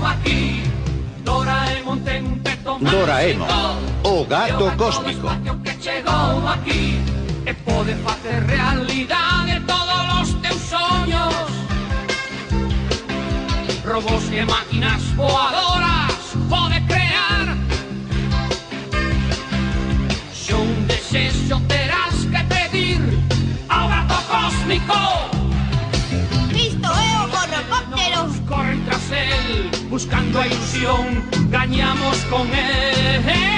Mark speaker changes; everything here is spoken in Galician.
Speaker 1: aquí. Doraemon ten un teto
Speaker 2: Doraemon, o gato cósmico.
Speaker 1: Que chegou aquí e pode facer realidade todos os teus soños. Robos e máquinas voadoras pode crear. Se un desexo terás que pedir ao gato cósmico.
Speaker 3: Isto é o gorrocóptero.
Speaker 1: Corren tras el, buscando a ilusión, gañamos con el.